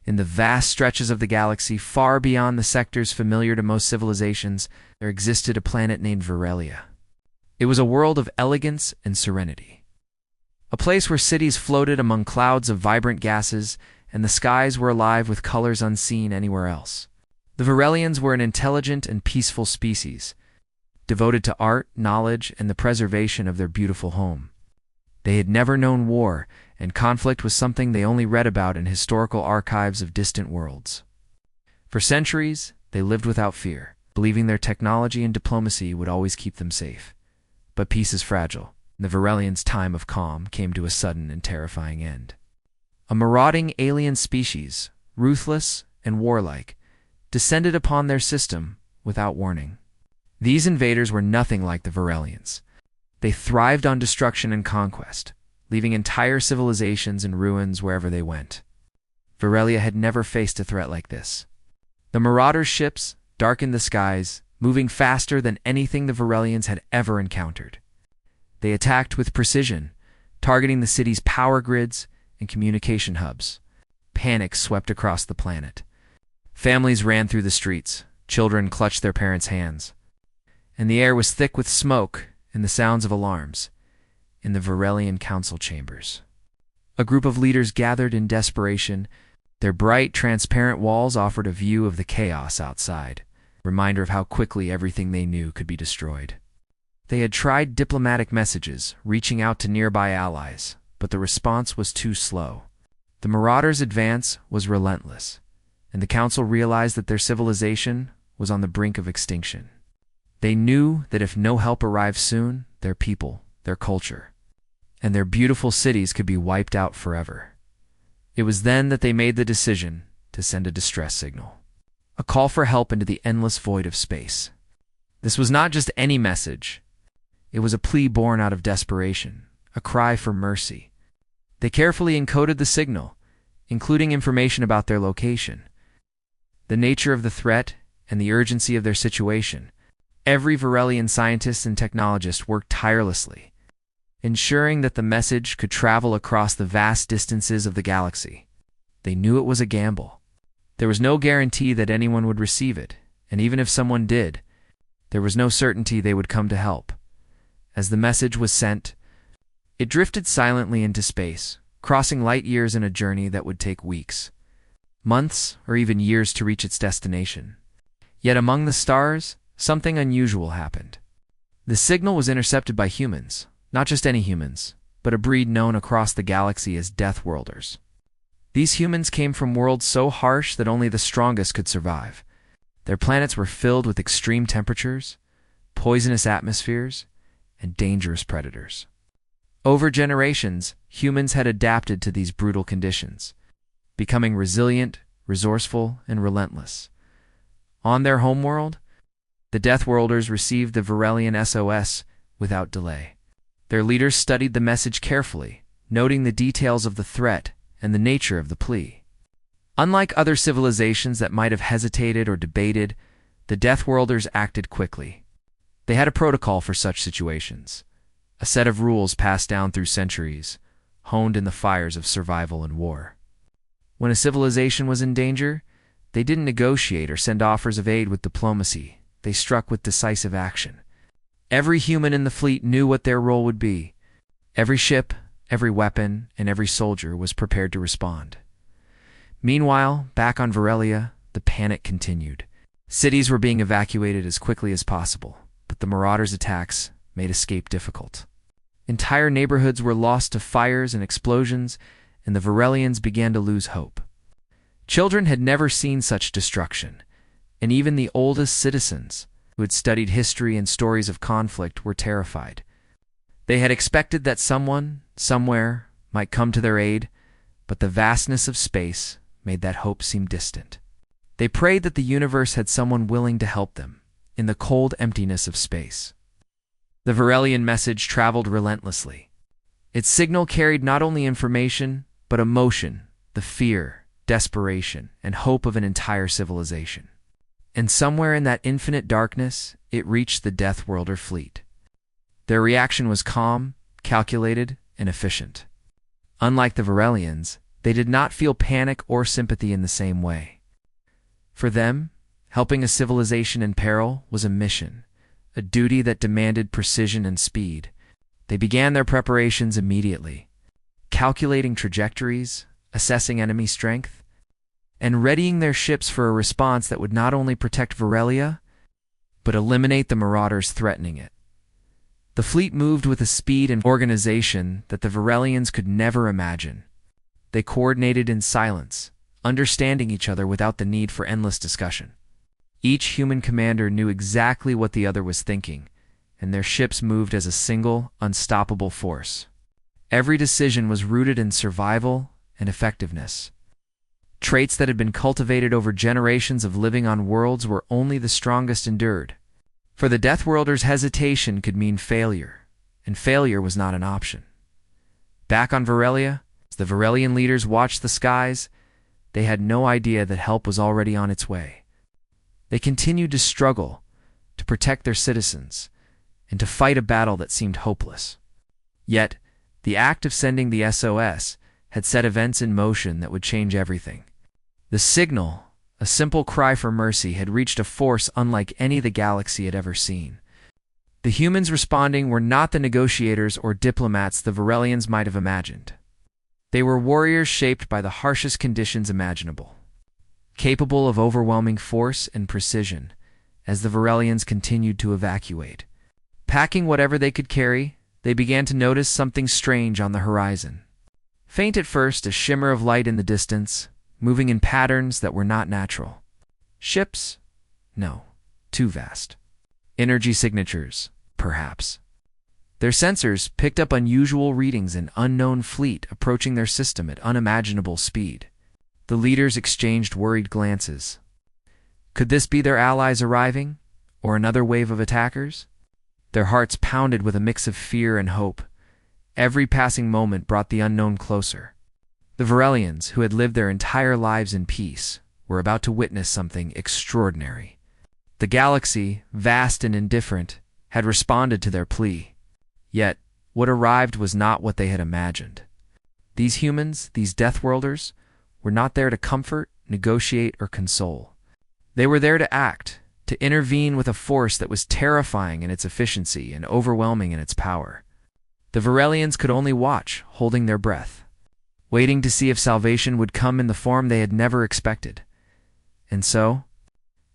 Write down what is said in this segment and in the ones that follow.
In the vast stretches of the galaxy, far beyond the sectors familiar to most civilizations, there existed a planet named Virelia. It was a world of elegance and serenity. A place where cities floated among clouds of vibrant gases, and the skies were alive with colors unseen anywhere else. The Virelians were an intelligent and peaceful species, devoted to art, knowledge, and the preservation of their beautiful home. They had never known war, and conflict was something they only read about in historical archives of distant worlds. For centuries, they lived without fear, believing their technology and diplomacy would always keep them safe. But peace is fragile, and the Virelians' time of calm came to a sudden and terrifying end. A marauding alien species, ruthless and warlike, descended upon their system without warning. These invaders were nothing like the Virelians. They thrived on destruction and conquest, leaving entire civilizations in ruins wherever they went. Virelia had never faced a threat like this. The Marauders' ships darkened the skies, moving faster than anything the Virelians had ever encountered. They attacked with precision, targeting the city's power grids and communication hubs. Panic swept across the planet. Families ran through the streets, children clutched their parents' hands, and the air was thick with smoke and the sounds of alarms. In the Virelian council chambers, a group of leaders gathered in desperation. Their bright, transparent walls offered a view of the chaos outside, a reminder of how quickly everything they knew could be destroyed. They had tried diplomatic messages, reaching out to nearby allies, but the response was too slow. The Marauders' advance was relentless, and the council realized that their civilization was on the brink of extinction. They knew that if no help arrived soon, their people, their culture, and their beautiful cities could be wiped out forever. It was then that they made the decision to send a distress signal, a call for help into the endless void of space. This was not just any message. It was a plea born out of desperation, a cry for mercy. They carefully encoded the signal, including information about their location, the nature of the threat, and the urgency of their situation. Every Virelian scientist and technologist worked tirelessly, ensuring that the message could travel across the vast distances of the galaxy. They knew it was a gamble. There was no guarantee that anyone would receive it, and even if someone did, there was no certainty they would come to help. As the message was sent, it drifted silently into space, crossing light years in a journey that would take weeks, months, or even years to reach its destination. Yet among the stars, something unusual happened. The signal was intercepted by humans. Not just any humans, but a breed known across the galaxy as Deathworlders. These humans came from worlds so harsh that only the strongest could survive. Their planets were filled with extreme temperatures, poisonous atmospheres, and dangerous predators. Over generations, humans had adapted to these brutal conditions, becoming resilient, resourceful, and relentless. On their homeworld, the Deathworlders received the Virelian SOS without delay. Their leaders studied the message carefully, noting the details of the threat and the nature of the plea. Unlike other civilizations that might have hesitated or debated, the Deathworlders acted quickly. They had a protocol for such situations, a set of rules passed down through centuries, honed in the fires of survival and war. When a civilization was in danger, they didn't negotiate or send offers of aid with diplomacy. They struck with decisive action. Every human in the fleet knew what their role would be. Every ship, every weapon, and every soldier was prepared to respond. Meanwhile, back on Virelia, the panic continued. Cities were being evacuated as quickly as possible, but the Marauders' attacks made escape difficult. Entire neighborhoods were lost to fires and explosions, and the Virelians began to lose hope. Children had never seen such destruction, and even the oldest citizens, who had studied history and stories of conflict, were terrified. They had expected that someone, somewhere, might come to their aid, but the vastness of space made that hope seem distant. They prayed that the universe had someone willing to help them, in the cold emptiness of space. The Virelian message traveled relentlessly. Its signal carried not only information, but emotion, the fear, desperation, and hope of an entire civilization. And somewhere in that infinite darkness, it reached the Deathworlder fleet. Their reaction was calm, calculated, and efficient. Unlike the Virelians, They did not feel panic or sympathy in the same way. For them, helping a civilization in peril was a mission, a duty that demanded precision and speed. They began their preparations immediately, calculating trajectories, assessing enemy strength, and readying their ships for a response that would not only protect Varelia, but eliminate the marauders threatening it. The fleet moved with a speed and organization that the Varelians could never imagine. They coordinated in silence, understanding each other without the need for endless discussion. Each human commander knew exactly what the other was thinking, and their ships moved as a single, unstoppable force. Every decision was rooted in survival and effectiveness, traits that had been cultivated over generations of living on worlds where only the strongest endured. For the Deathworlders, hesitation could mean failure, and failure was not an option. Back on Varelia, as the Varelian leaders watched the skies, they had no idea that help was already on its way. They continued to struggle, to protect their citizens, and to fight a battle that seemed hopeless. Yet, the act of sending the SOS had set events in motion that would change everything. The signal, a simple cry for mercy, had reached a force unlike any the galaxy had ever seen. The humans responding were not the negotiators or diplomats the Varelians might have imagined. They were warriors shaped by the harshest conditions imaginable, capable of overwhelming force and precision as the Varelians continued to evacuate. Packing whatever they could carry, they began to notice something strange on the horizon. Faint at first, a shimmer of light in the distance, moving in patterns that were not natural. Ships? No, too vast. Energy signatures, perhaps. Their sensors picked up unusual readings, an unknown fleet approaching their system at unimaginable speed. The leaders exchanged worried glances. Could this be their allies arriving, or another wave of attackers? Their hearts pounded with a mix of fear and hope. Every passing moment brought the unknown closer. The Varelians, who had lived their entire lives in peace, were about to witness something extraordinary. The galaxy, vast and indifferent, had responded to their plea. Yet, what arrived was not what they had imagined. These humans, these Deathworlders, were not there to comfort, negotiate, or console. They were there to act, to intervene with a force that was terrifying in its efficiency and overwhelming in its power. The Varelians could only watch, holding their breath, waiting to see if salvation would come in the form they had never expected. And so,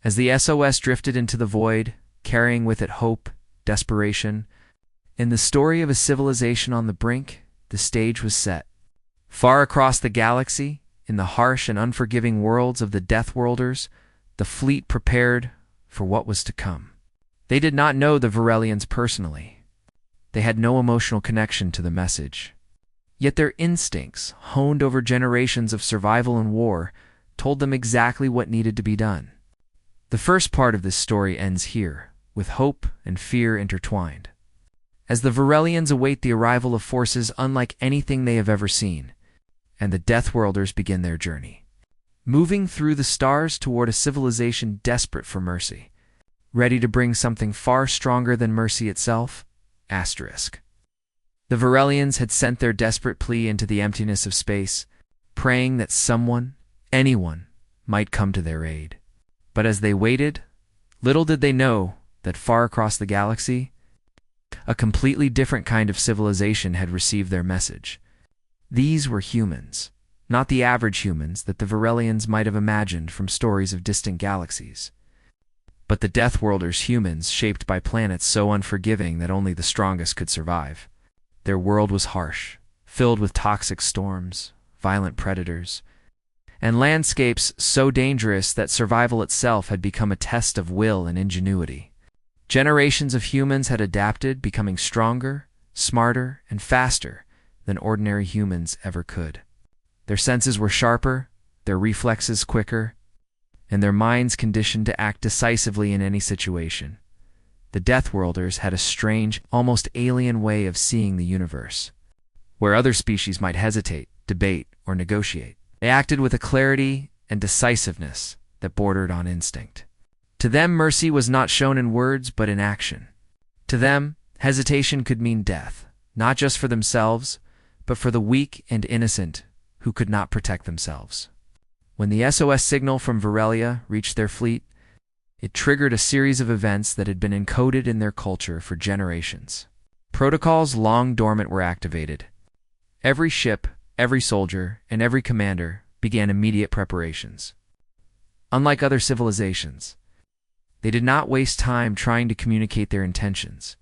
as the SOS drifted into the void, carrying with it hope, desperation, in the story of a civilization on the brink, the stage was set. Far across the galaxy, in the harsh and unforgiving worlds of the Deathworlders, the fleet prepared for what was to come. They did not know the Varelians personally. They had no emotional connection to the message. Yet their instincts, honed over generations of survival and war, told them exactly what needed to be done. The first part of this story ends here, with hope and fear intertwined. As the Varelians await the arrival of forces unlike anything they have ever seen, and the Deathworlders begin their journey, moving through the stars toward a civilization desperate for mercy, ready to bring something far stronger than mercy itself. Asterisk. The Varelians had sent their desperate plea into the emptiness of space, praying that someone, anyone, might come to their aid. But as they waited, little did they know that far across the galaxy, a completely different kind of civilization had received their message. These were humans, not the average humans that the Varelians might have imagined from stories of distant galaxies, but the Deathworlders, humans shaped by planets so unforgiving that only the strongest could survive. Their world was harsh, filled with toxic storms, violent predators, and landscapes so dangerous that survival itself had become a test of will and ingenuity. Generations of humans had adapted, becoming stronger, smarter, and faster than ordinary humans ever could. Their senses were sharper, their reflexes quicker, and their minds conditioned to act decisively in any situation. The Deathworlders had a strange, almost alien way of seeing the universe. Where other species might hesitate, debate, or negotiate, they acted with a clarity and decisiveness that bordered on instinct. To them, mercy was not shown in words, but in action. To them, hesitation could mean death, not just for themselves, but for the weak and innocent who could not protect themselves. When the SOS signal from Varelia reached their fleet, it triggered a series of events that had been encoded in their culture for generations. Protocols long dormant were activated. Every ship, every soldier, and every commander began immediate preparations. Unlike other civilizations, they did not waste time trying to communicate their intentions.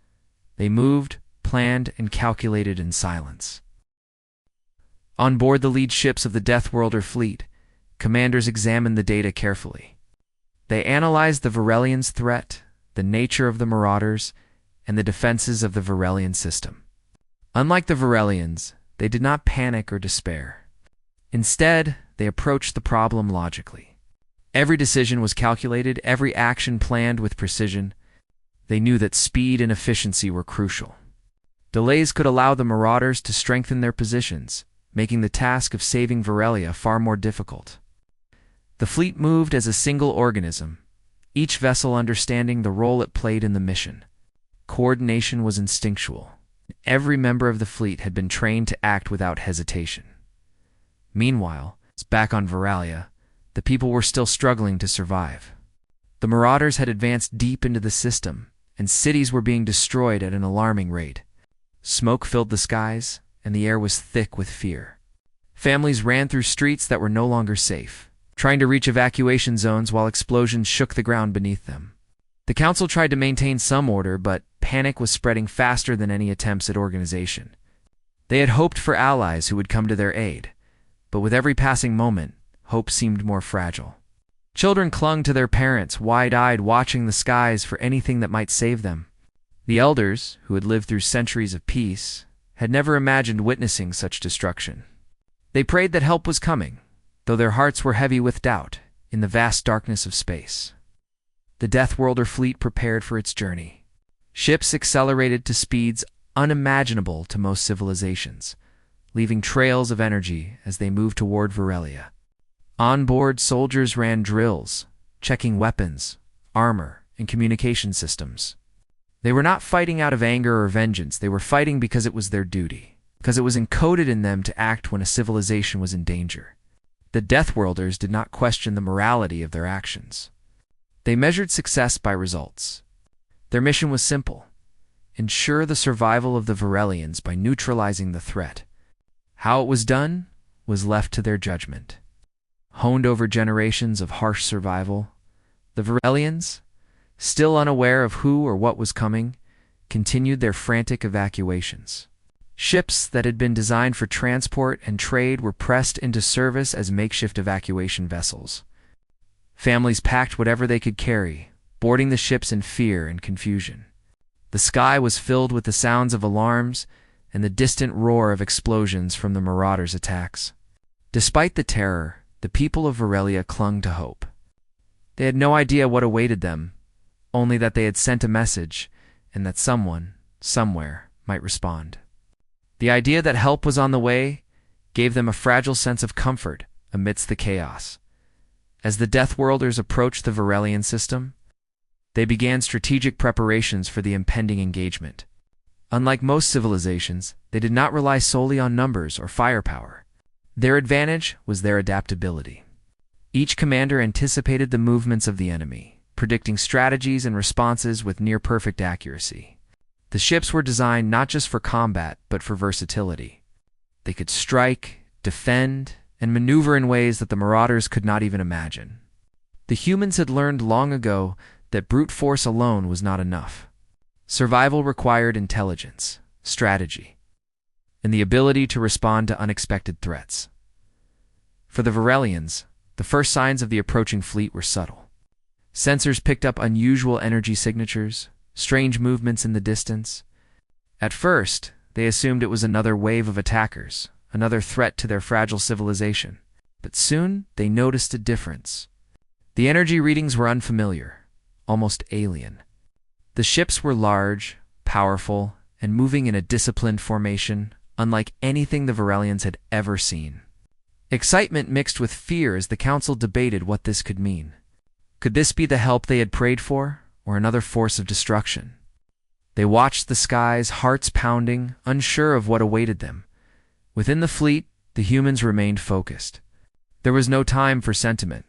They moved, planned, and calculated in silence. On board the lead ships of the Deathworlder fleet, commanders examined the data carefully. They analyzed the Varelians' threat, the nature of the Marauders, and the defenses of the Varelian system. Unlike the Varelians, they did not panic or despair. Instead, they approached the problem logically. Every decision was calculated, every action planned with precision. They knew that speed and efficiency were crucial. Delays could allow the Marauders to strengthen their positions, making the task of saving Varelia far more difficult. The fleet moved as a single organism, each vessel understanding the role it played in the mission. Coordination was instinctual. Every member of the fleet had been trained to act without hesitation. Meanwhile, back on Varelia, the people were still struggling to survive. The Marauders had advanced deep into the system, and cities were being destroyed at an alarming rate. Smoke filled the skies, and the air was thick with fear. Families ran through streets that were no longer safe, trying to reach evacuation zones while explosions shook the ground beneath them. The council tried to maintain some order, but panic was spreading faster than any attempts at organization. They had hoped for allies who would come to their aid, but with every passing moment, hope seemed more fragile. Children clung to their parents, wide-eyed, watching the skies for anything that might save them. The elders, who had lived through centuries of peace, had never imagined witnessing such destruction. They prayed that help was coming, though their hearts were heavy with doubt, in the vast darkness of space. The Deathworlder fleet prepared for its journey. Ships accelerated to speeds unimaginable to most civilizations, leaving trails of energy as they moved toward Varelia. On board, soldiers ran drills, checking weapons, armor, and communication systems. They were not fighting out of anger or vengeance, they were fighting because it was their duty, because it was encoded in them to act when a civilization was in danger. The Deathworlders did not question the morality of their actions. They measured success by results. Their mission was simple: ensure the survival of the Varelians by neutralizing the threat. How it was done was left to their judgment. Honed over generations of harsh survival, the Varelians, still unaware of who or what was coming, continued their frantic evacuations. Ships that had been designed for transport and trade were pressed into service as makeshift evacuation vessels. Families packed whatever they could carry, boarding the ships in fear and confusion. The sky was filled with the sounds of alarms and the distant roar of explosions from the Marauders' attacks. Despite the terror, the people of Varelia clung to hope. They had no idea what awaited them, only that they had sent a message and that someone, somewhere, might respond. The idea that help was on the way gave them a fragile sense of comfort amidst the chaos. As the Deathworlders approached the Varelian system, they began strategic preparations for the impending engagement. Unlike most civilizations, they did not rely solely on numbers or firepower. Their advantage was their adaptability. Each commander anticipated the movements of the enemy, predicting strategies and responses with near-perfect accuracy. The ships were designed not just for combat, but for versatility. They could strike, defend, and maneuver in ways that the Marauders could not even imagine. The humans had learned long ago that brute force alone was not enough. Survival required intelligence, strategy, and the ability to respond to unexpected threats. For the Varelians, the first signs of the approaching fleet were subtle. Sensors picked up unusual energy signatures, strange movements in the distance. At first, they assumed it was another wave of attackers, another threat to their fragile civilization. But soon, they noticed a difference. The energy readings were unfamiliar, almost alien. The ships were large, powerful, and moving in a disciplined formation, unlike anything the Varelians had ever seen. Excitement mixed with fear as the council debated what this could mean. Could this be the help they had prayed for, or another force of destruction? They watched the skies, hearts pounding, unsure of what awaited them. Within the fleet, the humans remained focused. There was no time for sentiment.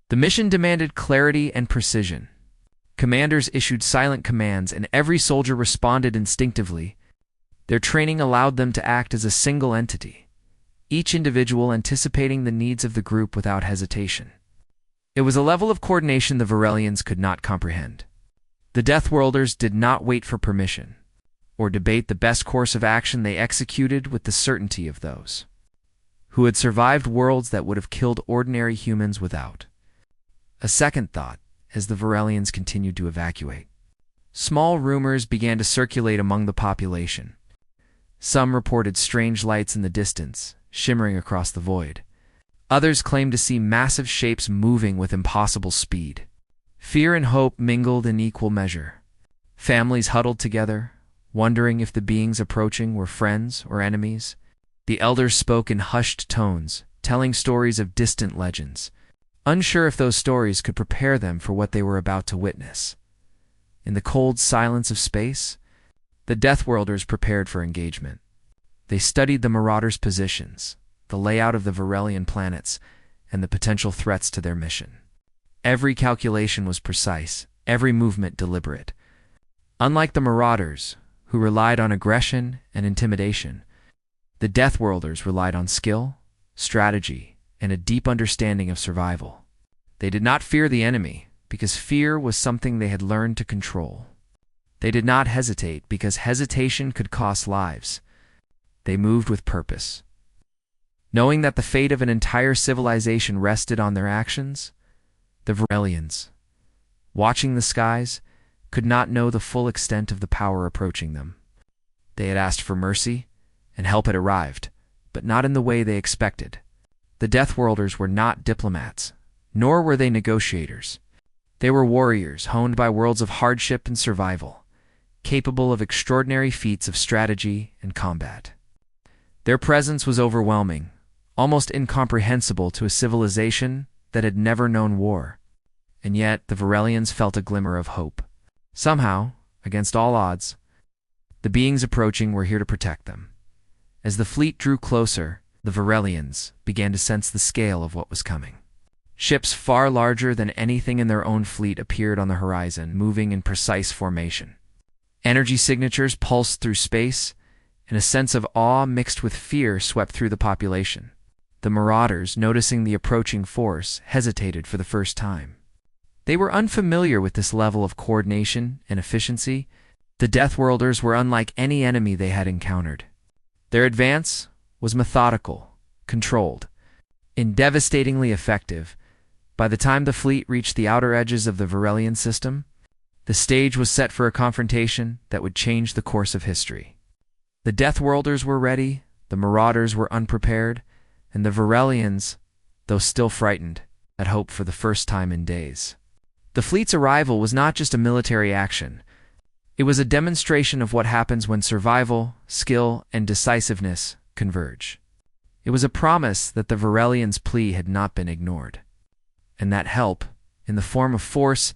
The mission demanded clarity and precision. Commanders issued silent commands, and every soldier responded instinctively. Their training allowed them to act as a single entity, each individual anticipating the needs of the group without hesitation. It was a level of coordination the Varelians could not comprehend. The Deathworlders did not wait for permission or debate the best course of action. They executed with the certainty of those who had survived worlds that would have killed ordinary humans without a second thought. As the Varelians continued to evacuate, small rumors began to circulate among the population. Some reported strange lights in the distance, shimmering across the void. Others claimed to see massive shapes moving with impossible speed. Fear and hope mingled in equal measure. Families huddled together, wondering if the beings approaching were friends or enemies. The elders spoke in hushed tones, telling stories of distant legends, unsure if those stories could prepare them for what they were about to witness. In the cold silence of space, the Deathworlders prepared for engagement. They studied the Marauders' positions, the layout of the Varelian planets, and the potential threats to their mission. Every calculation was precise, every movement deliberate. Unlike the Marauders, who relied on aggression and intimidation, the Deathworlders relied on skill, strategy, and a deep understanding of survival. They did not fear the enemy, because fear was something they had learned to control. They did not hesitate, because hesitation could cost lives. They moved with purpose. Knowing that the fate of an entire civilization rested on their actions, the Varelians, watching the skies, could not know the full extent of the power approaching them. They had asked for mercy, and help had arrived, but not in the way they expected. The Deathworlders were not diplomats, nor were they negotiators. They were warriors honed by worlds of hardship and survival, capable of extraordinary feats of strategy and combat. Their presence was overwhelming, almost incomprehensible to a civilization that had never known war. And yet the Varelians felt a glimmer of hope. Somehow, against all odds, the beings approaching were here to protect them. As the fleet drew closer, the Varelians began to sense the scale of what was coming. Ships far larger than anything in their own fleet appeared on the horizon, moving in precise formation. Energy signatures pulsed through space, and a sense of awe mixed with fear swept through the population. The Marauders, noticing the approaching force, hesitated for the first time. They were unfamiliar with this level of coordination and efficiency. The Deathworlders were unlike any enemy they had encountered. Their advance was methodical, controlled, and devastatingly effective. By the time the fleet reached the outer edges of the Varelian system, the stage was set for a confrontation that would change the course of history. The Deathworlders were ready, the Marauders were unprepared, and the Varelians, though still frightened, had hope for the first time in days. The fleet's arrival was not just a military action. It was a demonstration of what happens when survival, skill, and decisiveness converge. It was a promise that the Varelians' plea had not been ignored, and that help, in the form of force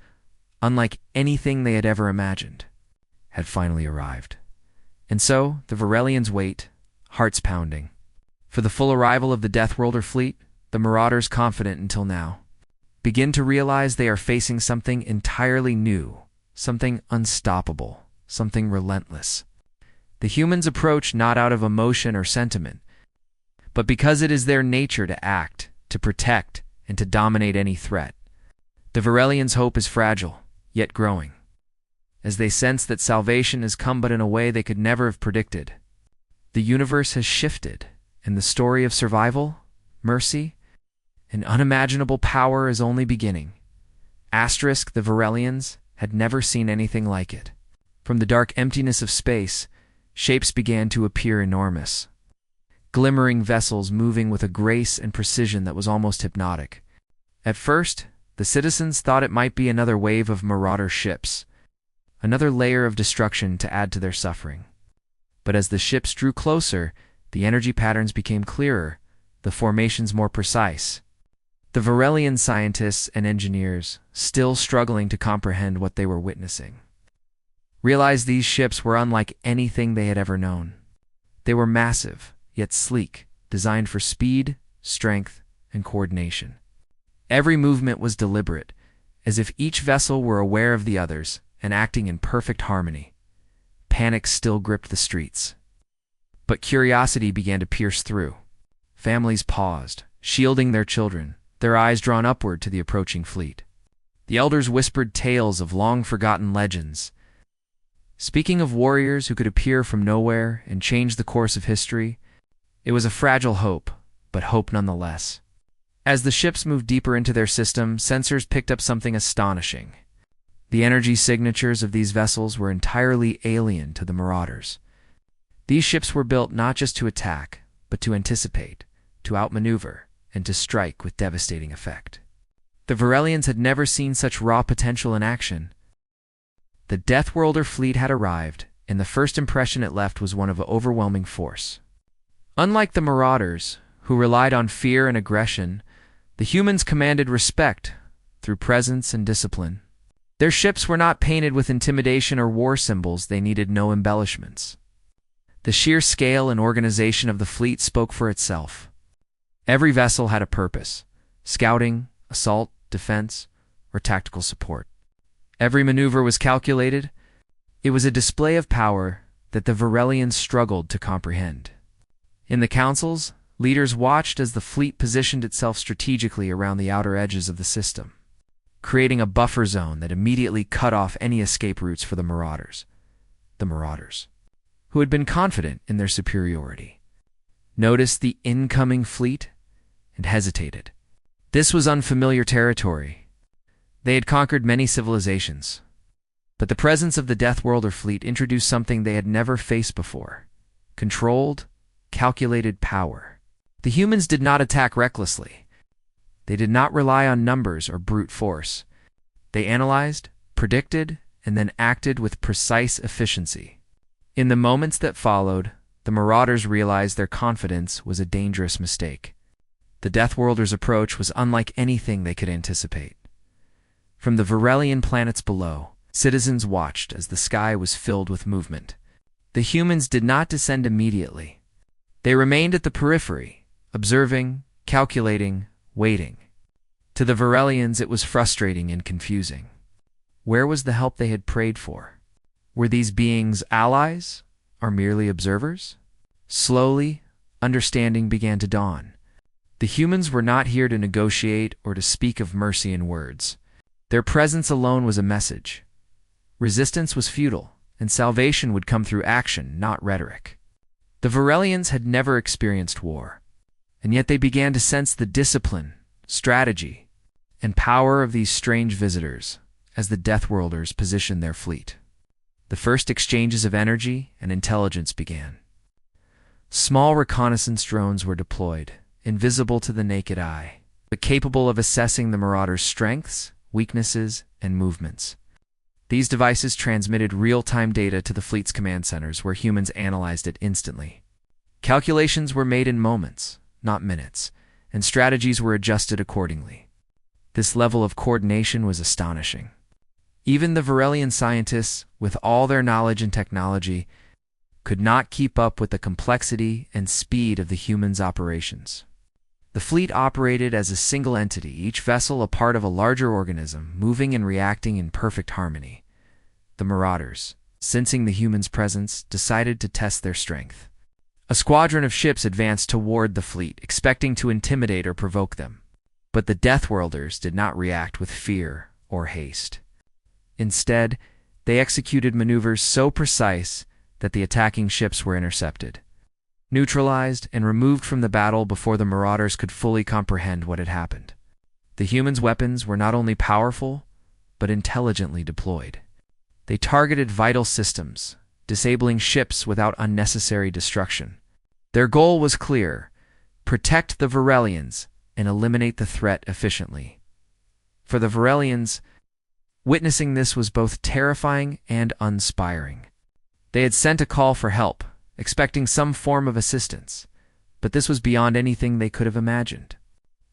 unlike anything they had ever imagined, had finally arrived. And so the Varelians wait, hearts pounding, for the full arrival of the Deathworlder fleet. The Marauders, confident until now, begin to realize they are facing something entirely new, something unstoppable, something relentless. The humans approach not out of emotion or sentiment, but because it is their nature to act, to protect, and to dominate any threat. The Varelians' hope is fragile, yet growing, as they sense that salvation has come, but in a way they could never have predicted. The universe has shifted, and the story of survival, mercy, and unimaginable power is only beginning. Asterisk, the Varelians had never seen anything like it. From the dark emptiness of space, shapes began to appear enormous. Glimmering vessels moving with a grace and precision that was almost hypnotic. At first, the citizens thought it might be another wave of Marauder ships, another layer of destruction to add to their suffering. But as the ships drew closer, the energy patterns became clearer, the formations more precise. The Varelian scientists and engineers, still struggling to comprehend what they were witnessing, realized these ships were unlike anything they had ever known. They were massive, yet sleek, designed for speed, strength, and coordination. Every movement was deliberate, as if each vessel were aware of the others and acting in perfect harmony. Panic still gripped the streets. But curiosity began to pierce through. Families paused, shielding their children, their eyes drawn upward to the approaching fleet. The elders whispered tales of long-forgotten legends, speaking of warriors who could appear from nowhere and change the course of history. It was a fragile hope, but hope nonetheless. As the ships moved deeper into their system, sensors picked up something astonishing. The energy signatures of these vessels were entirely alien to the Marauders. These ships were built not just to attack, but to anticipate, to outmaneuver, and to strike with devastating effect. The Varelians had never seen such raw potential in action. The Deathworlder fleet had arrived, and the first impression it left was one of overwhelming force. Unlike the Marauders, who relied on fear and aggression, the humans commanded respect through presence and discipline. Their ships were not painted with intimidation or war symbols. They needed no embellishments. The sheer scale and organization of the fleet spoke for itself. Every vessel had a purpose: scouting, assault, defense, or tactical support. Every maneuver was calculated. It was a display of power that the Varelians struggled to comprehend. In the councils, leaders watched as the fleet positioned itself strategically around the outer edges of the system, creating a buffer zone that immediately cut off any escape routes for the Marauders. The Marauders, who had been confident in their superiority, noticed the incoming fleet and hesitated. This was unfamiliar territory. They had conquered many civilizations, but the presence of the Deathworlder fleet introduced something they had never faced before: controlled, calculated power. The humans did not attack recklessly. They did not rely on numbers or brute force. They analyzed, predicted, and then acted with precise efficiency. In the moments that followed, the Marauders realized their confidence was a dangerous mistake. The Deathworlders' approach was unlike anything they could anticipate. From the Varelian planets below, citizens watched as the sky was filled with movement. The humans did not descend immediately. They remained at the periphery, observing, calculating, waiting. To the Varelians, it was frustrating and confusing. Where was the help they had prayed for? Were these beings allies or merely observers? Slowly, understanding began to dawn. The humans were not here to negotiate or to speak of mercy in words. Their presence alone was a message. Resistance was futile, and salvation would come through action, not rhetoric. The Varelians had never experienced war, and yet they began to sense the discipline, strategy, and power of these strange visitors as the Deathworlders positioned their fleet. The first exchanges of energy and intelligence began. Small reconnaissance drones were deployed, invisible to the naked eye, but capable of assessing the Marauders' strengths, weaknesses, and movements. These devices transmitted real-time data to the fleet's command centers, where humans analyzed it instantly. Calculations were made in moments, not minutes, and strategies were adjusted accordingly. This level of coordination was astonishing. Even the Varelian scientists, with all their knowledge and technology, could not keep up with the complexity and speed of the humans' operations. The fleet operated as a single entity, each vessel a part of a larger organism, moving and reacting in perfect harmony. The Marauders, sensing the humans' presence, decided to test their strength. A squadron of ships advanced toward the fleet, expecting to intimidate or provoke them. But the Deathworlders did not react with fear or haste. Instead, they executed maneuvers so precise that the attacking ships were intercepted, neutralized, and removed from the battle before the Marauders could fully comprehend what had happened. The humans' weapons were not only powerful, but intelligently deployed. They targeted vital systems, disabling ships without unnecessary destruction. Their goal was clear: protect the Varelians and eliminate the threat efficiently. For the Varelians, witnessing this was both terrifying and inspiring. They had sent a call for help, expecting some form of assistance, but this was beyond anything they could have imagined.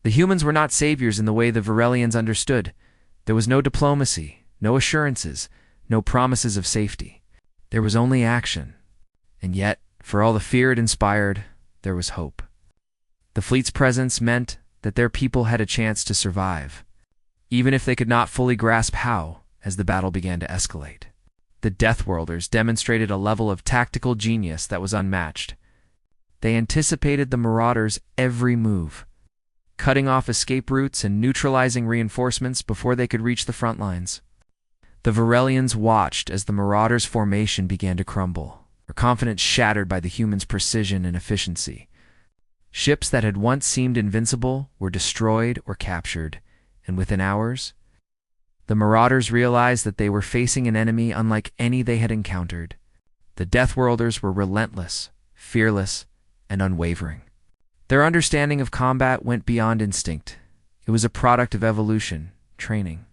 The humans were not saviors in the way the Varelians understood. There was no diplomacy, no assurances, no promises of safety. There was only action. And yet, for all the fear it inspired, there was hope. The fleet's presence meant that their people had a chance to survive, even if they could not fully grasp how as the battle began to escalate. The Deathworlders demonstrated a level of tactical genius that was unmatched. They anticipated the Marauders' every move, cutting off escape routes and neutralizing reinforcements before they could reach the front lines. The Varelians watched as the Marauders' formation began to crumble, their confidence shattered by the humans' precision and efficiency. Ships that had once seemed invincible were destroyed or captured, and within hours, the Marauders realized that they were facing an enemy unlike any they had encountered. The Deathworlders were relentless, fearless, and unwavering. Their understanding of combat went beyond instinct. It was a product of evolution, training,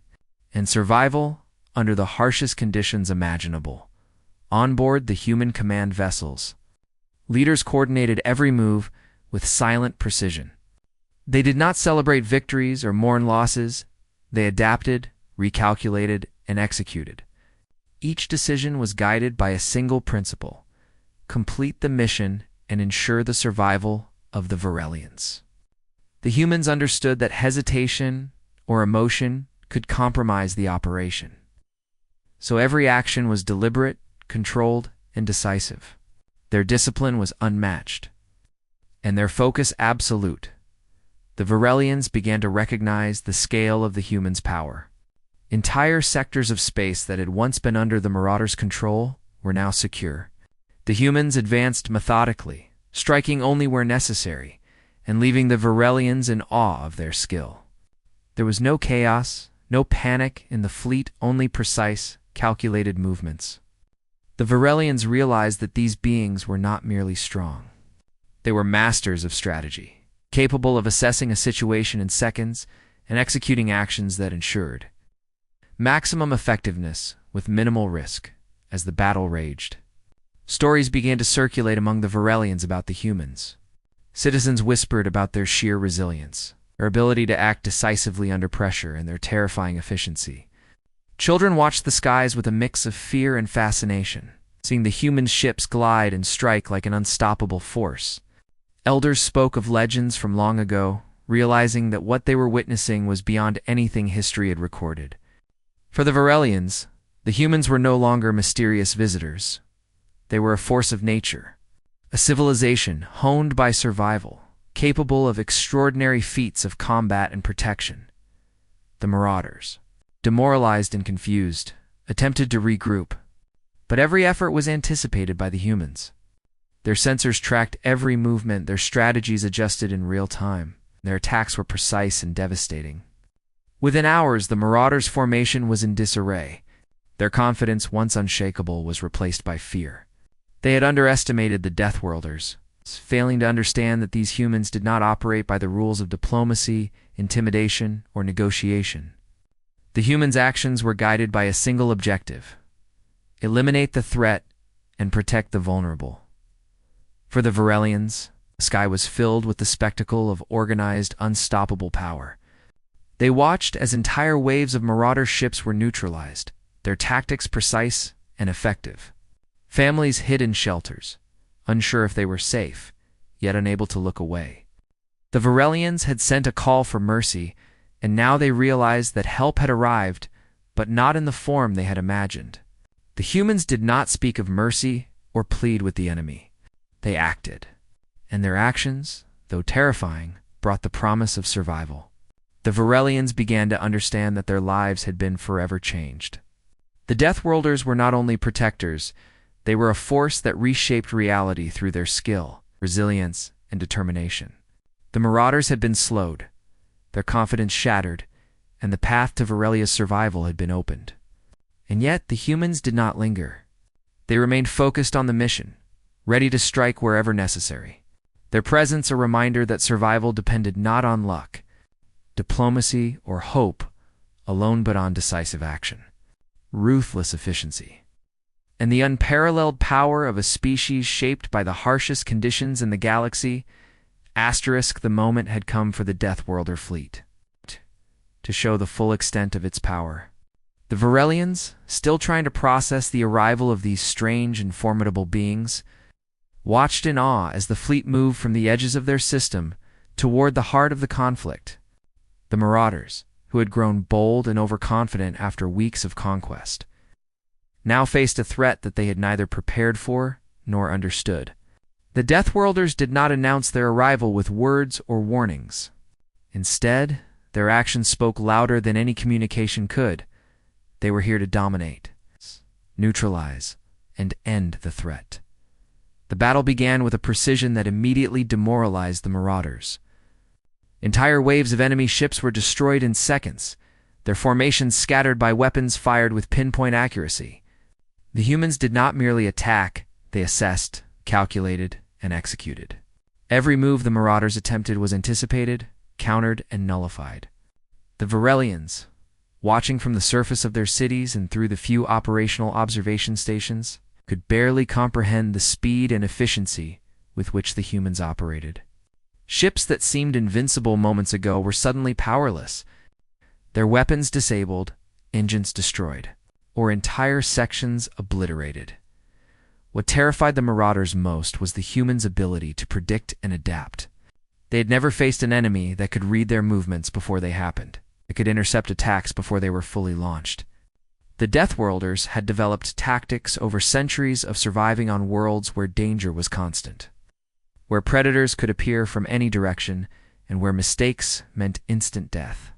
and survival under the harshest conditions imaginable. On board the human command vessels, leaders coordinated every move with silent precision. They did not celebrate victories or mourn losses. They adapted, recalculated, and executed. Each decision was guided by a single principle: complete the mission and ensure the survival of the Varelians. The humans understood that hesitation or emotion could compromise the operation. So every action was deliberate, controlled, and decisive. Their discipline was unmatched, and their focus absolute. The Varelians began to recognize the scale of the humans' power. Entire sectors of space that had once been under the Marauders' control were now secure. The humans advanced methodically, striking only where necessary, and leaving the Varelians in awe of their skill. There was no chaos, no panic in the fleet, only precise, calculated movements. The Varelians realized that these beings were not merely strong. They were masters of strategy, capable of assessing a situation in seconds and executing actions that ensured maximum effectiveness with minimal risk. As the battle raged, stories began to circulate among the Varelians about the humans. Citizens whispered about their sheer resilience, their ability to act decisively under pressure, and their terrifying efficiency. Children watched the skies with a mix of fear and fascination, seeing the human ships glide and strike like an unstoppable force. Elders spoke of legends from long ago, realizing that what they were witnessing was beyond anything history had recorded. For the Varelians, the humans were no longer mysterious visitors. They were a force of nature, a civilization honed by survival, capable of extraordinary feats of combat and protection. The Marauders, demoralized and confused, attempted to regroup, but every effort was anticipated by the humans. Their sensors tracked every movement, their strategies adjusted in real time. Their attacks were precise and devastating. Within hours, the Marauders' formation was in disarray. Their confidence, once unshakable, was replaced by fear. They had underestimated the Deathworlders, failing to understand that these humans did not operate by the rules of diplomacy, intimidation, or negotiation. The humans' actions were guided by a single objective: eliminate the threat and protect the vulnerable. For the Varelians, the sky was filled with the spectacle of organized, unstoppable power. They watched as entire waves of Marauder ships were neutralized, their tactics precise and effective. Families hid in shelters, unsure if they were safe, yet unable to look away. The Varelians had sent a call for mercy, and now they realized that help had arrived, but not in the form they had imagined. The humans did not speak of mercy or plead with the enemy. They acted, and their actions, though terrifying, brought the promise of survival. The Varelians began to understand that their lives had been forever changed. The Deathworlders were not only protectors, they were a force that reshaped reality through their skill, resilience, and determination. The Marauders had been slowed, their confidence shattered, and the path to Varelia's survival had been opened. And yet the humans did not linger. They remained focused on the mission, ready to strike wherever necessary. Their presence a reminder that survival depended not on luck, diplomacy, or hope alone, but on decisive action, ruthless efficiency, and the unparalleled power of a species shaped by the harshest conditions in the galaxy. The moment had come for the Deathworlder fleet to show the full extent of its power. The Varelians, still trying to process the arrival of these strange and formidable beings, watched in awe as the fleet moved from the edges of their system Toward the heart of the conflict, the Marauders, who had grown bold and overconfident after weeks of conquest, now faced a threat that they had neither prepared for nor understood. The Deathworlders did not announce their arrival with words or warnings. Instead, their actions spoke louder than any communication could. They were here to dominate, neutralize, and end the threat. The battle began with a precision that immediately demoralized the Marauders. Entire waves of enemy ships were destroyed in seconds, their formations scattered by weapons fired with pinpoint accuracy. The humans did not merely attack, they assessed, calculated, and executed. Every move the Marauders attempted was anticipated, countered, and nullified. The Varelians, watching from the surface of their cities and through the few operational observation stations, could barely comprehend the speed and efficiency with which the humans operated. Ships that seemed invincible moments ago were suddenly powerless, their weapons disabled, engines destroyed, or entire sections obliterated. What terrified the Marauders most was the humans' ability to predict and adapt. They had never faced an enemy that could read their movements before they happened, that could intercept attacks before they were fully launched. The Deathworlders had developed tactics over centuries of surviving on worlds where danger was constant, where predators could appear from any direction, and where mistakes meant instant death.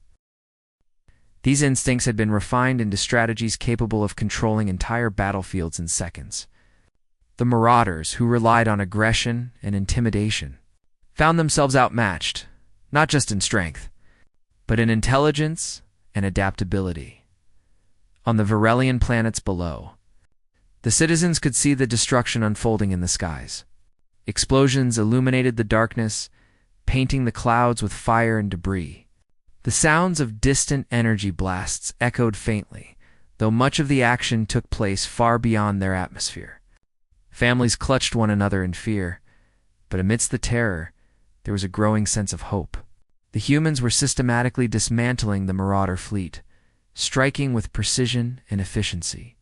These instincts had been refined into strategies capable of controlling entire battlefields in seconds. The Marauders, who relied on aggression and intimidation, found themselves outmatched, not just in strength, but in intelligence and adaptability. On the Varelian planets below, the citizens could see the destruction unfolding in the skies. Explosions illuminated the darkness, painting the clouds with fire and debris. The sounds of distant energy blasts echoed faintly, though much of the action took place far beyond their atmosphere. Families clutched one another in fear, but amidst the terror, there was a growing sense of hope. The humans were systematically dismantling the Marauder fleet, striking with precision and efficiency.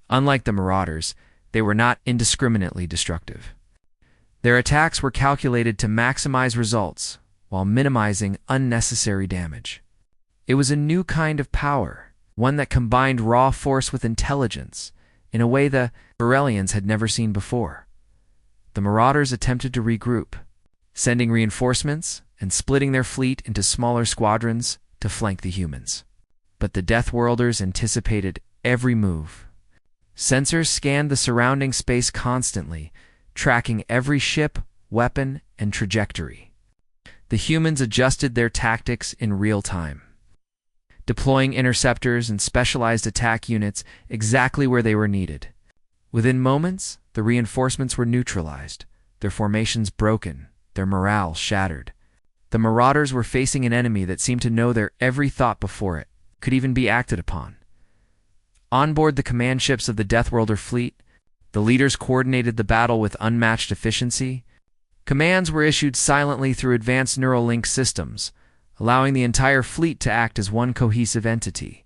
Unlike the Marauders, they were not indiscriminately destructive. Their attacks were calculated to maximize results while minimizing unnecessary damage. It was a new kind of power, one that combined raw force with intelligence in a way the Varelians had never seen before. The Marauders attempted to regroup, sending reinforcements and splitting their fleet into smaller squadrons to flank the humans. But the Deathworlders anticipated every move. Sensors scanned the surrounding space constantly, tracking every ship, weapon, and trajectory. The humans adjusted their tactics in real time, deploying interceptors and specialized attack units exactly where they were needed. Within moments, the reinforcements were neutralized, their formations broken, their morale shattered. The Marauders were facing an enemy that seemed to know their every thought before it could even be acted upon. On board the command ships of the Deathworlder fleet, the leaders coordinated the battle with unmatched efficiency. Commands were issued silently through advanced neural link systems, allowing the entire fleet to act as one cohesive entity.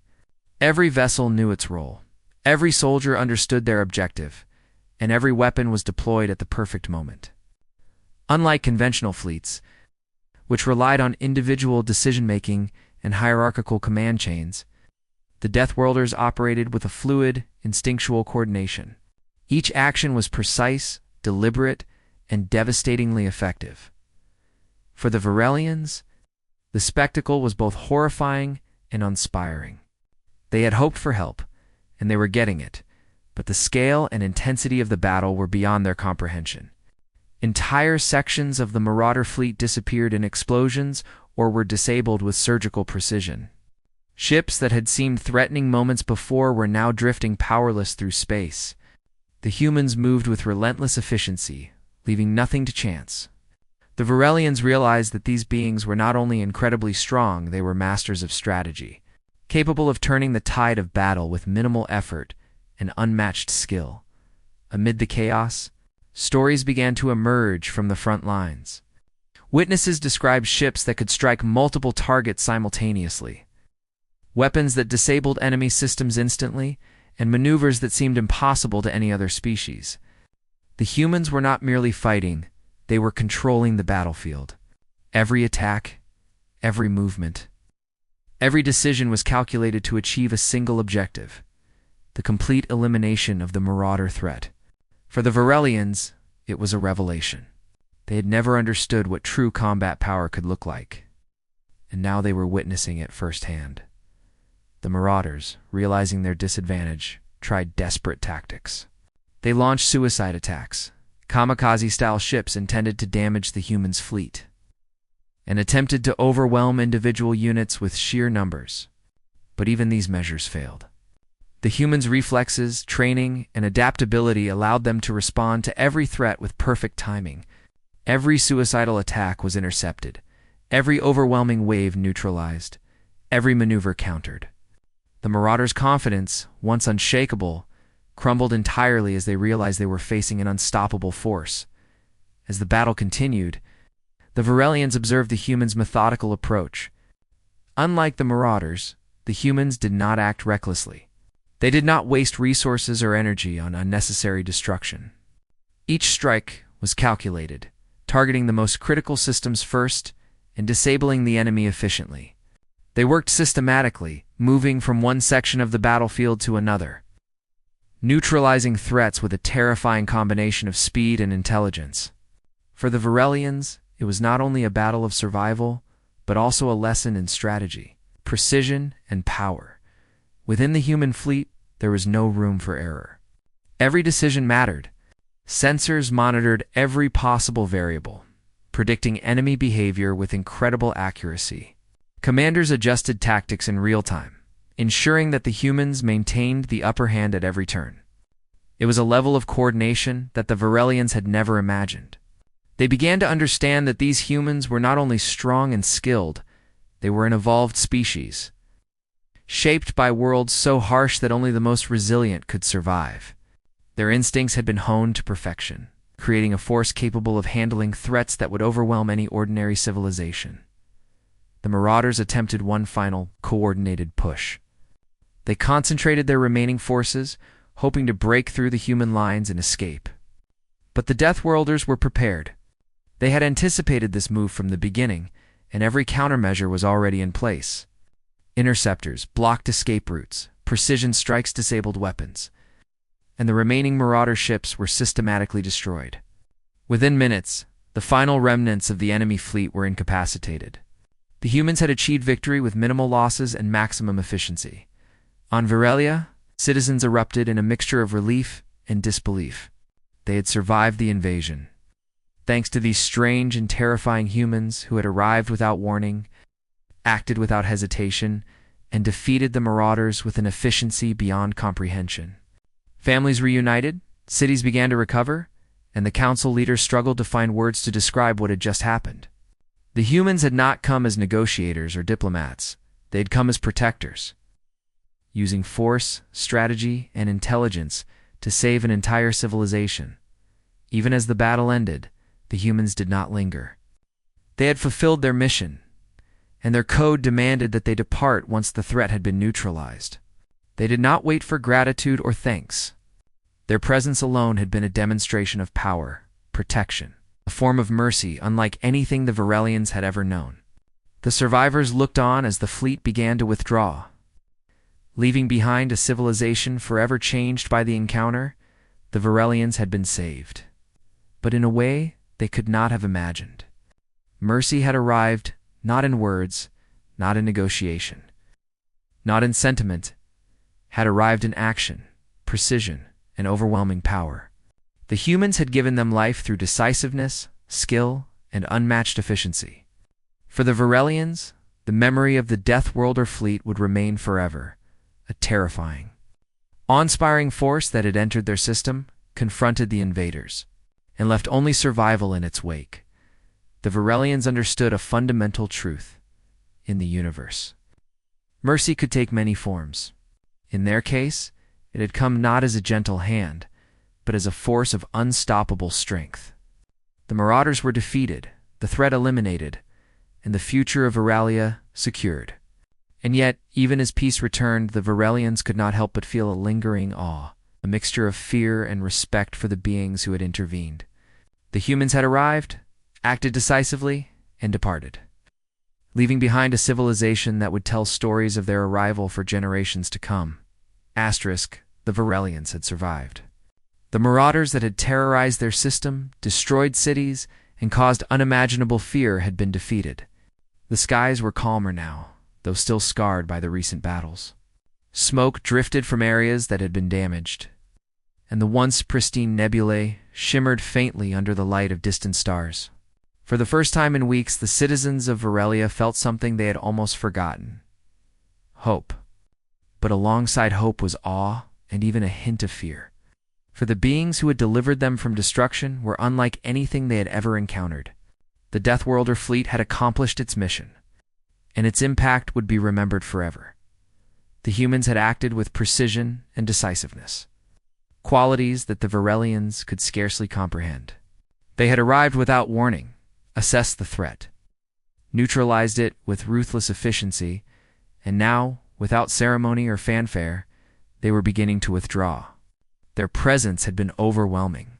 Every vessel knew its role, every soldier understood their objective, and every weapon was deployed at the perfect moment. Unlike conventional fleets, which relied on individual decision-making and hierarchical command chains, the Deathworlders operated with a fluid, instinctual coordination. Each action was precise, deliberate, and devastatingly effective. For the Varelians, the spectacle was both horrifying and inspiring. They had hoped for help, and they were getting it, but the scale and intensity of the battle were beyond their comprehension. Entire sections of the Marauder fleet disappeared in explosions or were disabled with surgical precision. Ships that had seemed threatening moments before were now drifting powerless through space. The humans moved with relentless efficiency, leaving nothing to chance. The Varelians realized that these beings were not only incredibly strong, they were masters of strategy, capable of turning the tide of battle with minimal effort and unmatched skill. Amid the chaos, stories began to emerge from the front lines. Witnesses described ships that could strike multiple targets simultaneously, weapons that disabled enemy systems instantly, and maneuvers that seemed impossible to any other species. The humans were not merely fighting, they were controlling the battlefield. Every attack, every movement, every decision was calculated to achieve a single objective: the complete elimination of the marauder threat. For the Varelians, it was a revelation. They had never understood what true combat power could look like, and now they were witnessing it firsthand. The marauders, realizing their disadvantage, tried desperate tactics. They launched suicide attacks, kamikaze-style ships intended to damage the humans' fleet, and attempted to overwhelm individual units with sheer numbers. But even these measures failed. The humans' reflexes, training, and adaptability allowed them to respond to every threat with perfect timing. Every suicidal attack was intercepted, every overwhelming wave neutralized, every maneuver countered. The marauders' confidence, once unshakable, crumbled entirely as they realized they were facing an unstoppable force. As the battle continued, the Varelians observed the humans' methodical approach. Unlike the marauders, the humans did not act recklessly. They did not waste resources or energy on unnecessary destruction. Each strike was calculated, targeting the most critical systems first and disabling the enemy efficiently. They worked systematically, moving from one section of the battlefield to another, neutralizing threats with a terrifying combination of speed and intelligence. For the Varelians, it was not only a battle of survival, but also a lesson in strategy, precision, and power. Within the human fleet, there was no room for error. Every decision mattered. Sensors monitored every possible variable, predicting enemy behavior with incredible accuracy. Commanders adjusted tactics in real time, ensuring that the humans maintained the upper hand at every turn. It was a level of coordination that the Varelians had never imagined. They began to understand that these humans were not only strong and skilled, they were an evolved species, shaped by worlds so harsh that only the most resilient could survive. Their instincts had been honed to perfection, creating a force capable of handling threats that would overwhelm any ordinary civilization. The marauders attempted one final, coordinated push. They concentrated their remaining forces, hoping to break through the human lines and escape. But the Deathworlders were prepared. They had anticipated this move from the beginning, and every countermeasure was already in place. Interceptors blocked escape routes, precision strikes disabled weapons, and the remaining marauder ships were systematically destroyed. Within minutes, the final remnants of the enemy fleet were incapacitated. The humans had achieved victory with minimal losses and maximum efficiency. On Varelia, citizens erupted in a mixture of relief and disbelief. They had survived the invasion, thanks to these strange and terrifying humans who had arrived without warning, acted without hesitation, and defeated the marauders with an efficiency beyond comprehension. Families reunited, cities began to recover, and the council leaders struggled to find words to describe what had just happened. The humans had not come as negotiators or diplomats. They had come as protectors, using force, strategy, and intelligence to save an entire civilization. Even as the battle ended, the humans did not linger. They had fulfilled their mission, and their code demanded that they depart once the threat had been neutralized. They did not wait for gratitude or thanks. Their presence alone had been a demonstration of power, protection, a form of mercy unlike anything the Varelians had ever known. The survivors looked on as the fleet began to withdraw, leaving behind a civilization forever changed by the encounter. The Varelians had been saved, but in a way they could not have imagined. Mercy had arrived, not in words, not in negotiation, not in sentiment, had arrived in action, precision, and overwhelming power. The humans had given them life through decisiveness, skill, and unmatched efficiency. For the Varelians, the memory of the Deathworlder fleet would remain forever, a terrifying, awe-inspiring force that had entered their system, confronted the invaders, and left only survival in its wake. The Varelians understood a fundamental truth in the universe. Mercy could take many forms. In their case, it had come not as a gentle hand, but as a force of unstoppable strength. The marauders were defeated, the threat eliminated, and the future of Varelia secured. And yet, even as peace returned, the Varelians could not help but feel a lingering awe, a mixture of fear and respect for the beings who had intervened. The humans had arrived, acted decisively, and departed, leaving behind a civilization that would tell stories of their arrival for generations to come. Asterisk, the Varelians had survived. The marauders that had terrorized their system, destroyed cities, and caused unimaginable fear had been defeated. The skies were calmer now, though still scarred by the recent battles. Smoke drifted from areas that had been damaged, and the once pristine nebulae shimmered faintly under the light of distant stars. For the first time in weeks, the citizens of Varelia felt something they had almost forgotten: hope. But alongside hope was awe and even a hint of fear. For the beings who had delivered them from destruction were unlike anything they had ever encountered. The Deathworlder fleet had accomplished its mission, and its impact would be remembered forever. The humans had acted with precision and decisiveness, qualities that the Varelians could scarcely comprehend. They had arrived without warning, assessed the threat, neutralized it with ruthless efficiency, and now, without ceremony or fanfare, they were beginning to withdraw. Their presence had been overwhelming.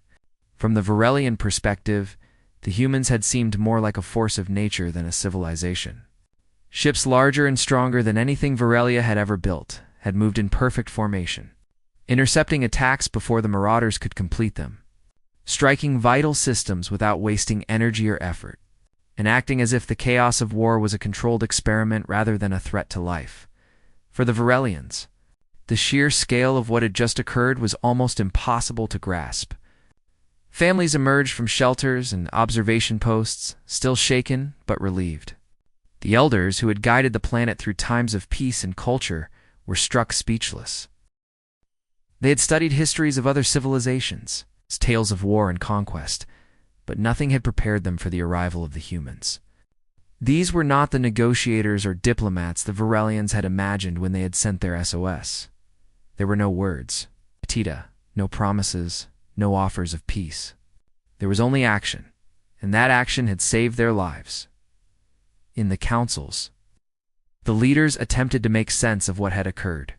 From the Varelian perspective, the humans had seemed more like a force of nature than a civilization. Ships larger and stronger than anything Varelia had ever built had moved in perfect formation, intercepting attacks before the marauders could complete them, striking vital systems without wasting energy or effort, and acting as if the chaos of war was a controlled experiment rather than a threat to life. For the Varelians, the sheer scale of what had just occurred was almost impossible to grasp. Families emerged from shelters and observation posts, still shaken but relieved. The elders who had guided the planet through times of peace and culture were struck speechless. They had studied histories of other civilizations, tales of war and conquest, but nothing had prepared them for the arrival of the humans. These were not the negotiators or diplomats the Varelians had imagined when they had sent their SOS. There were no words, no promises, no offers of peace. There was only action, and that action had saved their lives. In the councils, the leaders attempted to make sense of what had occurred.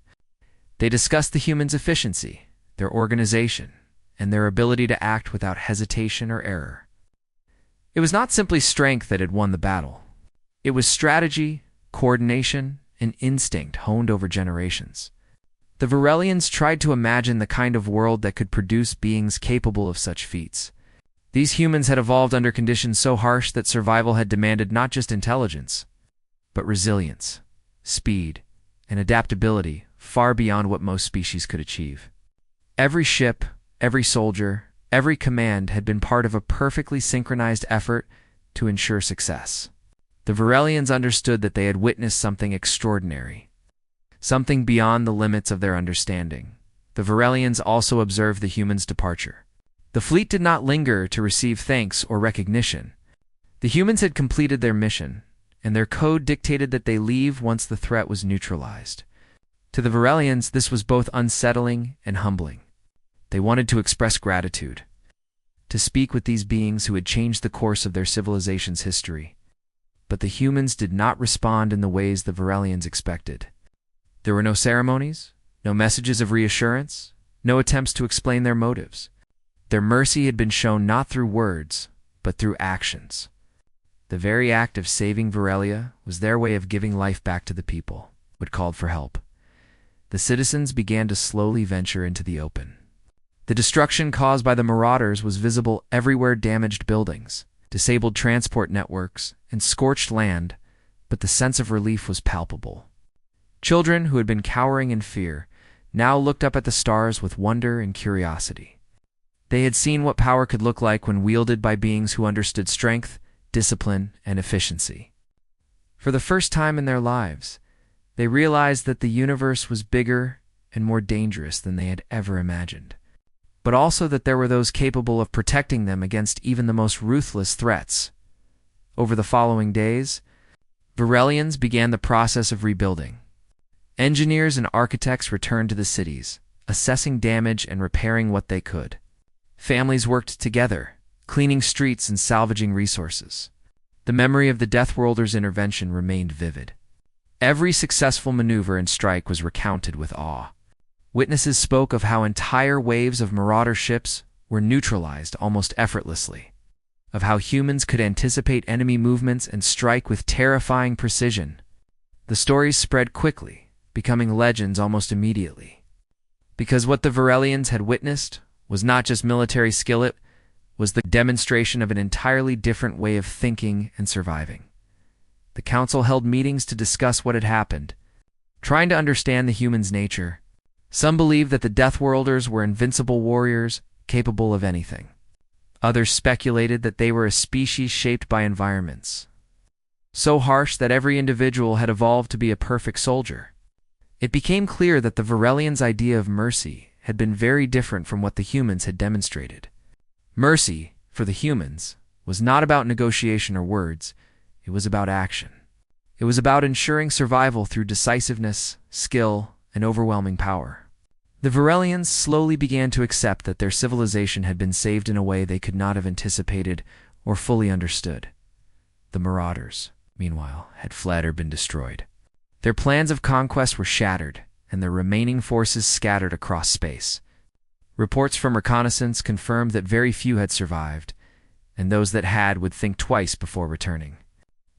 They discussed the humans' efficiency, their organization, and their ability to act without hesitation or error. It was not simply strength that had won the battle. It was strategy, coordination, and instinct honed over generations. The Varelians tried to imagine the kind of world that could produce beings capable of such feats. These humans had evolved under conditions so harsh that survival had demanded not just intelligence, but resilience, speed, and adaptability far beyond what most species could achieve. Every ship, every soldier, every command had been part of a perfectly synchronized effort to ensure success. The Varelians understood that they had witnessed something extraordinary, something beyond the limits of their understanding. The Varelians also observed the humans' departure. The fleet did not linger to receive thanks or recognition. The humans had completed their mission, and their code dictated that they leave once the threat was neutralized. To the Varelians, this was both unsettling and humbling. They wanted to express gratitude, to speak with these beings who had changed the course of their civilization's history. But the humans did not respond in the ways the Varelians expected. There were no ceremonies, no messages of reassurance, no attempts to explain their motives. Their mercy had been shown not through words, but through actions. The very act of saving Varelia was their way of giving life back to the people who had called for help. The citizens began to slowly venture into the open. The destruction caused by the marauders was visible everywhere: damaged buildings, disabled transport networks, and scorched land, but the sense of relief was palpable. Children who had been cowering in fear now looked up at the stars with wonder and curiosity. They had seen what power could look like when wielded by beings who understood strength, discipline, and efficiency. For the first time in their lives, they realized that the universe was bigger and more dangerous than they had ever imagined, but also that there were those capable of protecting them against even the most ruthless threats. Over the following days, Varelians began the process of rebuilding. Engineers and architects returned to the cities, assessing damage and repairing what they could. Families worked together, cleaning streets and salvaging resources. The memory of the Deathworlder's intervention remained vivid. Every successful maneuver and strike was recounted with awe. Witnesses spoke of how entire waves of marauder ships were neutralized almost effortlessly. of how humans could anticipate enemy movements and strike with terrifying precision. The stories spread quickly, becoming legends almost immediately. Because what the Varelians had witnessed was not just military skill, it was the demonstration of an entirely different way of thinking and surviving. The council held meetings to discuss what had happened, trying to understand the humans' nature. Some believed that the Deathworlders were invincible warriors, capable of anything. Others speculated that they were a species shaped by environments so harsh that every individual had evolved to be a perfect soldier. It became clear that the Varelians' idea of mercy had been very different from what the humans had demonstrated. Mercy, for the humans, was not about negotiation or words. It was about action. It was about ensuring survival through decisiveness, skill, and overwhelming power. The Varelians slowly began to accept that their civilization had been saved in a way they could not have anticipated or fully understood. The Marauders, meanwhile, had fled or been destroyed. Their plans of conquest were shattered, and their remaining forces scattered across space. Reports from reconnaissance confirmed that very few had survived, and those that had would think twice before returning.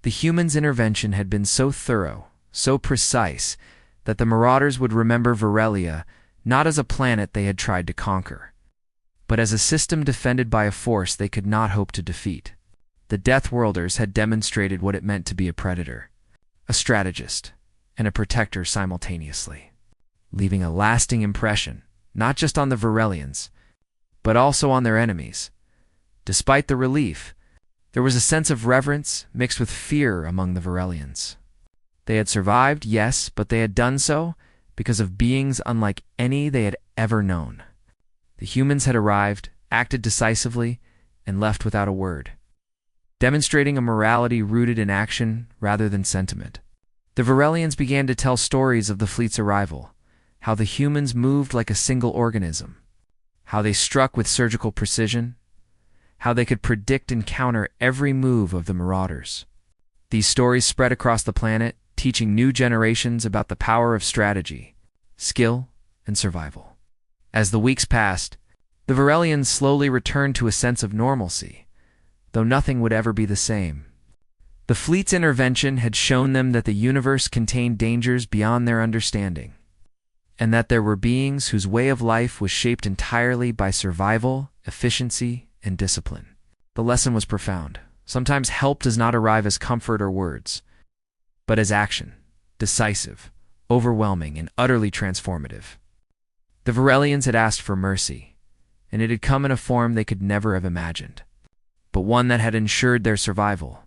The humans' intervention had been so thorough, so precise, that the Marauders would remember Varelia not as a planet they had tried to conquer, but as a system defended by a force they could not hope to defeat. The Deathworlders had demonstrated what it meant to be a predator, a strategist, and a protector simultaneously, leaving a lasting impression, not just on the Varelians, but also on their enemies. Despite the relief, there was a sense of reverence mixed with fear among the Varelians. They had survived, yes, but they had done so because of beings unlike any they had ever known. The humans had arrived, acted decisively, and left without a word, demonstrating a morality rooted in action rather than sentiment. The Varelians began to tell stories of the fleet's arrival, how the humans moved like a single organism, how they struck with surgical precision, how they could predict and counter every move of the Marauders. These stories spread across the planet, teaching new generations about the power of strategy, skill, and survival. As the weeks passed, the Varelians slowly returned to a sense of normalcy, though nothing would ever be the same. The fleet's intervention had shown them that the universe contained dangers beyond their understanding, and that there were beings whose way of life was shaped entirely by survival, efficiency, and discipline. The lesson was profound. Sometimes help does not arrive as comfort or words, but as action, decisive, overwhelming, and utterly transformative. The Varelians had asked for mercy, and it had come in a form they could never have imagined, but one that had ensured their survival.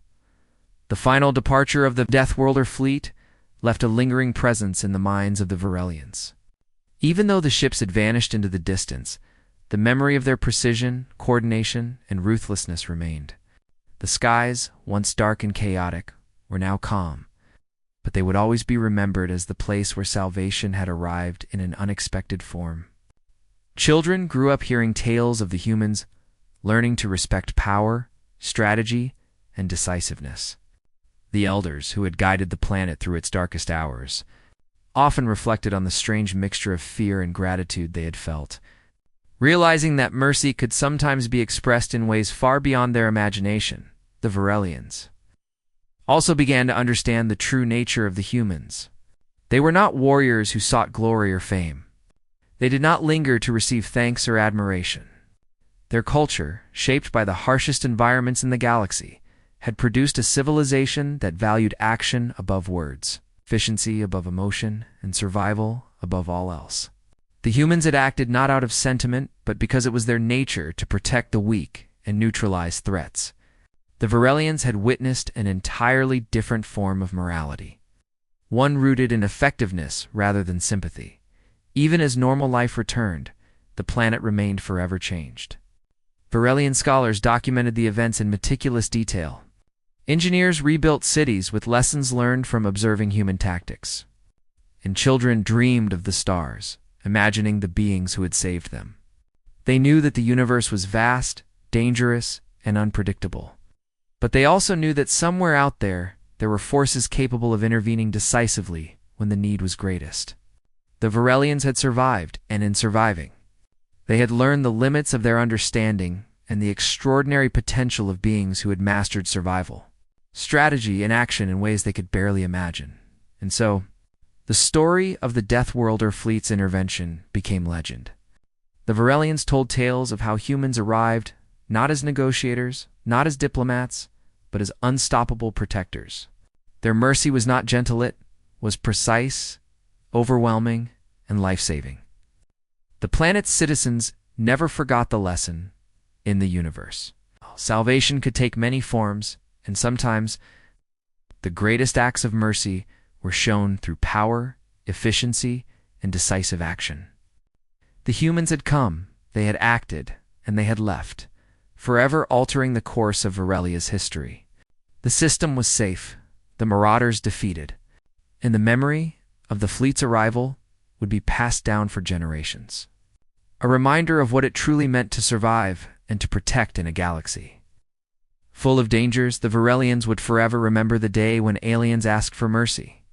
The final departure of the Deathworlder fleet left a lingering presence in the minds of the Varelians. Even though the ships had vanished into the distance, the memory of their precision, coordination, and ruthlessness remained. The skies, once dark and chaotic, were now calm, but they would always be remembered as the place where salvation had arrived in an unexpected form. Children grew up hearing tales of the humans, learning to respect power, strategy, and decisiveness. The elders, who had guided the planet through its darkest hours, often reflected on the strange mixture of fear and gratitude they had felt, realizing that mercy could sometimes be expressed in ways far beyond their imagination. The Varelians also began to understand the true nature of the humans. They were not warriors who sought glory or fame. They did not linger to receive thanks or admiration. Their culture, shaped by the harshest environments in the galaxy, had produced a civilization that valued action above words, efficiency above emotion, and survival above all else. The humans had acted not out of sentiment, but because it was their nature to protect the weak and neutralize threats. The Varelians had witnessed an entirely different form of morality, one rooted in effectiveness rather than sympathy. Even as normal life returned, the planet remained forever changed. Varelian scholars documented the events in meticulous detail. Engineers rebuilt cities with lessons learned from observing human tactics, and children dreamed of the stars, imagining the beings who had saved them. They knew that the universe was vast, dangerous, and unpredictable. But they also knew that somewhere out there were forces capable of intervening decisively when the need was greatest. The Varelians had survived, and in surviving, they had learned the limits of their understanding and the extraordinary potential of beings who had mastered survival, strategy, and action in ways they could barely imagine. And so, the story of the Deathworlder fleet's intervention became legend. The Varelians told tales of how humans arrived not as negotiators, not as diplomats, but as unstoppable protectors. Their mercy was not gentle, it was precise, overwhelming, and life-saving. The planet's citizens never forgot the lesson in the universe. Salvation could take many forms, and sometimes the greatest acts of mercy were shown through power, efficiency, and decisive action. The humans had come, they had acted, and they had left, forever altering the course of Varelia's history. The system was safe, the marauders defeated, and the memory of the fleet's arrival would be passed down for generations. A reminder of what it truly meant to survive and to protect in a galaxy full of dangers. The Varelians would forever remember the day when aliens asked for mercy.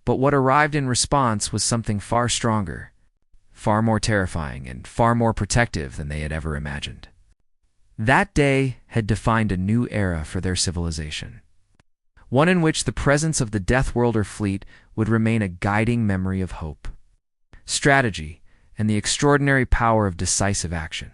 But what arrived in response was something far stronger, far more terrifying, and far more protective than they had ever imagined. That day had defined a new era for their civilization, one in which the presence of the Deathworlder fleet would remain a guiding memory of hope, strategy, and the extraordinary power of decisive action.